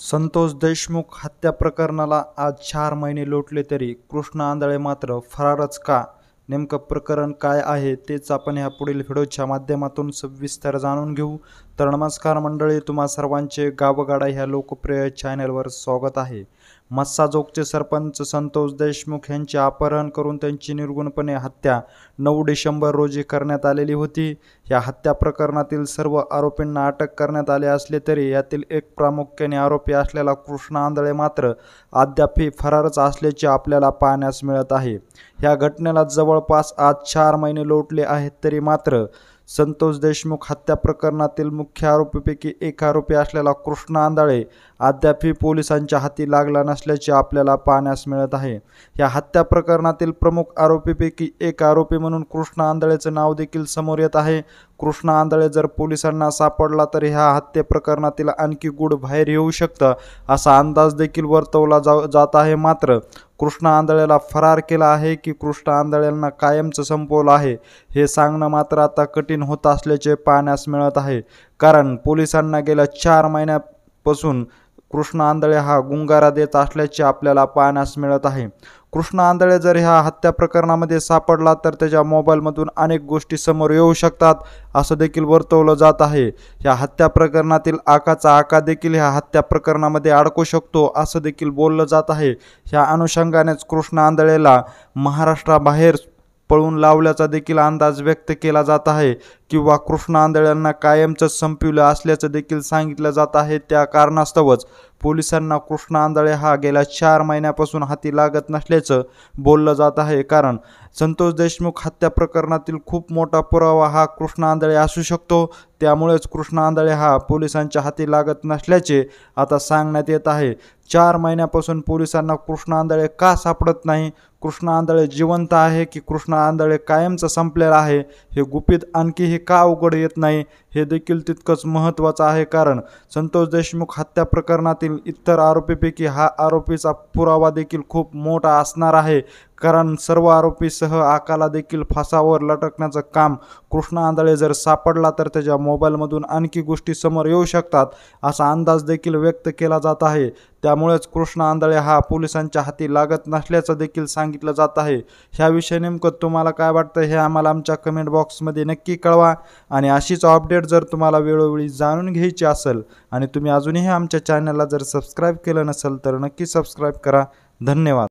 संतोष देशमुख हत्या प्रकरणाला आज 4 महिने लोटले तरी कृष्णा आंधळे मात्र फरारच का? नेमकं प्रकरण काय आहे तेच आपण ह्या पुढील व्हिडिओच्या माध्यमातून सविस्तर जाणून घेऊ. तर नमस्कार मंडळी, तुम्हा सर्वांचे गावगाडा ह्या लोकप्रिय चॅनलवर स्वागत आहे. मस्साजोगचे सरपंच संतोष देशमुख यांचे अपहरण करून त्यांची निर्गुणपणे हत्या 9 डिसेंबर रोजी करण्यात आलेली होती. या हत्या प्रकरणातील सर्व आरोपींना अटक करण्यात आले असले तरी यातील एक प्रामुख्याने आरोपी असलेला कृष्णा आंधळे मात्र अद्यापही फरारच असल्याचे आपल्याला पाहण्यास मिळत आहे. या घटनेला जवळपास आज 4 महिने लोटले आहेत तरी मात्र संतोष देशमुख हत्या प्रकरणातील मुख्य आरोपीपैकी एक आरोपी असलेला कृष्णा आंधळे अद्यापही पोलिसांच्या हाती लागला नसल्याचे आपल्याला पाहण्यास मिळत आहे. या हत्या प्रकरणातील प्रमुख आरोपीपैकी एक आरोपी म्हणून कृष्णा आंधळेचं नाव देखील समोर येत आहे. कृष्णा आंधळे जर पोलिसांना सापडला तर ह्या हत्या प्रकरणातील आणखी गूढ बाहेर येऊ शकतं असा अंदाज देखील वर्तवला जात आहे. मात्र कृष्णा आंधळेला फरार केला आहे की कृष्णा आंधळेंना कायमचं संपवलं आहे हे सांगणं मात्र आता कठीण होत असल्याचे पाहण्यास मिळत आहे. कारण पोलिसांना गेल्या 4 महिन्यापासून कृष्णा आंधळे हा गुंगारा देत असल्याचे आपल्याला पाहण्यास मिळत आहे. कृष्णा आंधळे जर ह्या हत्या प्रकरणामध्ये सापडला तर त्याच्या मोबाईलमधून अनेक गोष्टी समोर येऊ शकतात असं देखील वर्तवलं जात आहे. या हत्या प्रकरणातील आकाचा आका देखील ह्या हत्या प्रकरणामध्ये अडकू शकतो असं देखील बोललं जात आहे. ह्या अनुषंगानेच कृष्णा आंधळेला महाराष्ट्राबाहेर पळून लावल्याचा देखील अंदाज व्यक्त केला जात आहे किंवा कृष्णा आंधळेंना कायमचं संपविलं असल्याचं देखील सांगितलं जात आहे. त्या कारणास्तवच पोलिसांना कृष्णा आंधळे हा गेल्या 4 महिन्यापासून हाती लागत नसल्याचं बोललं जात आहे. कारण संतोष देशमुख हत्या प्रकरणातील खूप मोठा पुरावा हा कृष्णा आंधळे असू शकतो. त्यामुळेच कृष्णा आंधळे हा पोलिसांच्या हाती लागत नसल्याचे आता सांगण्यात येत आहे. 4 महिन्यापासून पोलिसांना कृष्णा आंधळे का सापडत नाही? कृष्णा आंधळे जिवंत आहे की कृष्णा आंधळे कायमचा संपलेला आहे हे गुपित आणखीही का उघड येत नाही हे देखील तितकंच महत्त्वाचं आहे. कारण संतोष देशमुख हत्या प्रकरणातील इतर आरोपीपैकी हा आरोपीचा पुरावा देखील खूप मोठा असणार आहे. कारण सर्व आरोपीसह आकाला देखील फासावर लटकण्याचं काम कृष्णा आंधळे जर सापडला तर त्याच्या मोबाईलमधून आणखी गोष्टी समोर येऊ शकतात असा अंदाज देखील व्यक्त केला जात आहे. त्यामुळेच कृष्णा आंधळे हा पोलिसांच्या हाती लागत नसल्याचं देखील सांगितलं जात आहे. ह्याविषयी नेमकं तुम्हाला काय वाटतं हे आम्हाला आमच्या कमेंट बॉक्समध्ये नक्की कळवा. आणि अशीच अपडेट जर तुम्हाला वेळोवेळी जाणून घ्यायची असेल आणि तुम्ही अजूनही आमच्या चॅनलला जर सबस्क्राईब केलं नसेल तर नक्की सबस्क्राईब करा. धन्यवाद.